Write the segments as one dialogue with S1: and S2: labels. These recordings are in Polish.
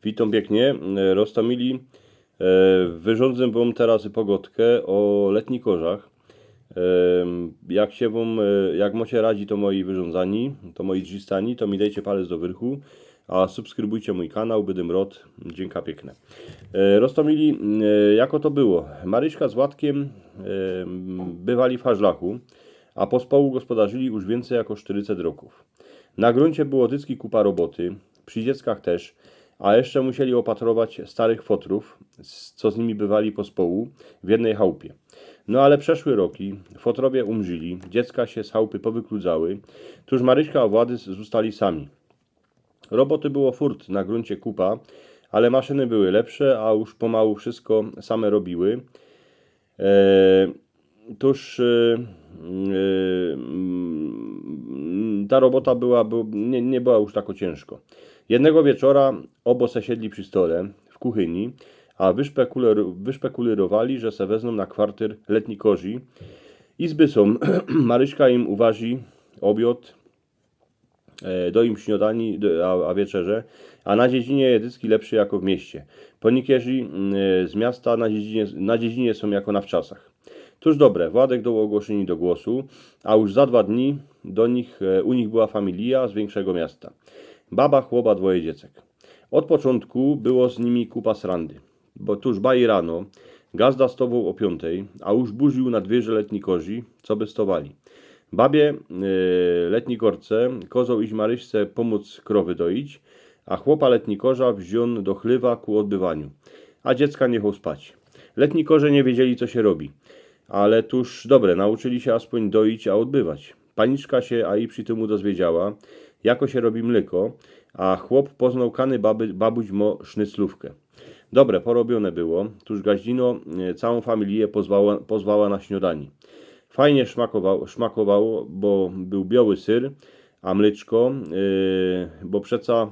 S1: Witam pięknie, Rostomili. Wyrządzę wam teraz pogodkę o letnich korzach. Jak macie radzi to moi wyrządzani, to moi drzistani, to mi dajcie palec do wyrchu, a subskrybujcie mój kanał, bydym rod. Dzięki piękne. Rostomili, jako to było? Maryśka z Władkiem bywali w Hażlachu, a pospołu gospodarzyli już więcej jako 40 roków. Na gruncie było dycki kupa roboty, przy dzieckach też, a jeszcze musieli opatrować starych fotrów, co z nimi bywali pospołu, w jednej chałupie. No ale przeszły roki, fotrowie umrzyli, dziecka się z chałupy powykludzały, tuż Maryśka a Władys zostali sami. Roboty było furt na gruncie kupa, ale maszyny były lepsze, a już pomału wszystko same robiły. Ta robota nie była już tak ciężko. Jednego wieczora obo siedli przy stole w kuchyni, a wyszpekulirowali, że se wezmą na kwartyr letni kozi. Izby są, Maryśka im uważy obiad, do im śniadani, a wieczerze, a na dziedzinie jedycki lepszy jako w mieście. Ponikierzy z miasta na dziedzinie są jako na wczasach. Tuż dobre, Władek dał ogłoszeni do głosu, a już za 2 dni u nich była familia z większego miasta. Baba, chłopa, 2 dziecek. Od początku było z nimi kupa srandy, bo tuż baj rano, gazda stował o 5, a już burzył na dwierze letni kozi, co by stowali. Babie letni korce kozą iść Maryśce pomóc krowy doić, a chłopa letni korza wziął do chlewa ku odbywaniu, a dziecka niechał spać. Letni korze nie wiedzieli, co się robi, ale tuż dobre, nauczyli się aspoň doić, a odbywać. Paniczka się, a i przy tym dozwiedziała, jako się robi mleko, a chłop poznał kany babuś mo sznyclówkę. Dobre, porobione było, tuż gaździno całą familię pozwała na śniadani. Fajnie szmakowało, bo był biały syr, a mleczko, bo przeca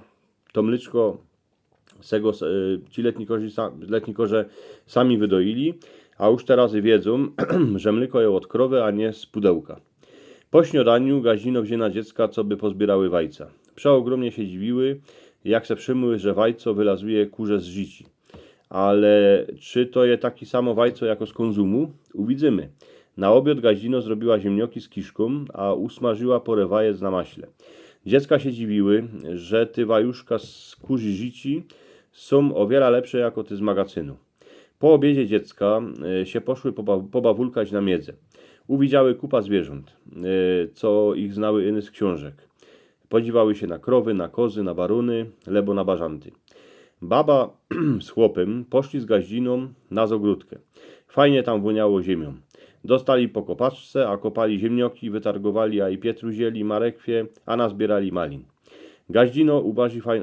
S1: to mleczko ci letni korze sami wydoili, a już teraz wiedzą, że mleko je od krowy, a nie z pudełka. Po śniadaniu gaździno wzięła dziecka, co by pozbierały wajca. Przeogromnie się dziwiły, jak se przymyły, że wajco wylazuje kurze z życi. Ale czy to je taki samo wajco jako z konsumu? Uwidzimy. Na obiad gaździno zrobiła ziemnioki z kiszką, a usmażyła porę wajec na maśle. Dziecka się dziwiły, że ty wajuszka z kurzy życi są o wiele lepsze jako ty z magazynu. Po obiedzie dziecka się poszły pobawulkać na miedzę. Uwidziały kupa zwierząt, co ich znały iny z książek. Podziwały się na krowy, na kozy, na baruny, lebo na bażanty. Baba z chłopem poszli z gaździną na zogródkę. Fajnie tam woniało ziemią. Dostali po kopaczce, a kopali ziemnioki, wytargowali, a i pietru zieli, marekwie, a nazbierali malin. Gaździno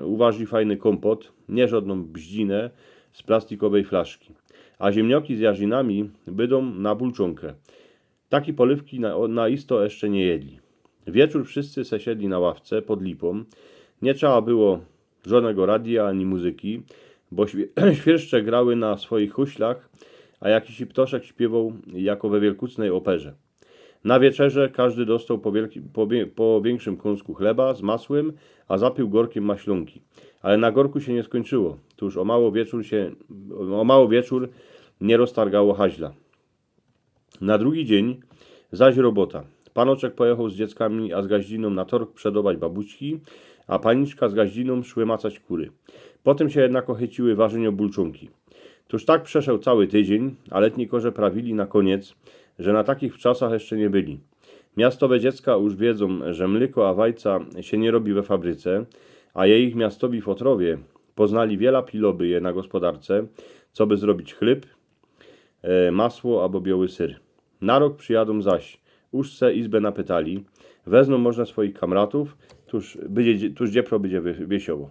S1: uważy fajny kompot, nie żadną bździnę z plastikowej flaszki. A ziemnioki z jarzynami bydą na bulczonkę. Taki polywki na isto jeszcze nie jedli. Wieczór wszyscy se siedli na ławce pod lipą. Nie trzeba było żadnego radia ani muzyki, bo świerszcze grały na swoich huślach, a jakiś ptoszek śpiewał jako we wielkucnej operze. Na wieczerze każdy dostał po większym kąsku chleba z masłem, a zapił gorkiem maślunki. Ale na gorku się nie skończyło. Tuż o mało wieczór nie roztargało haźla. Na drugi dzień zaś robota. Panoczek pojechał z dzieckami, a z gaździną na torg przedobać babućki, a paniczka z gaździną szły macać kury. Potem się jednak ochyciły ważenio bulczunki. Tuż tak przeszedł cały tydzień, a letni korze prawili na koniec, że na takich czasach jeszcze nie byli. Miastowe dziecka już wiedzą, że mleko a wajca się nie robi we fabryce, a ich miastowi fotrowie poznali wiele piloby je na gospodarce, co by zrobić chleb, masło albo biały syr. Na rok przyjadą zaś, już se izbę napytali, wezmą można swoich kamratów, tuż dziepro będzie wiesioło.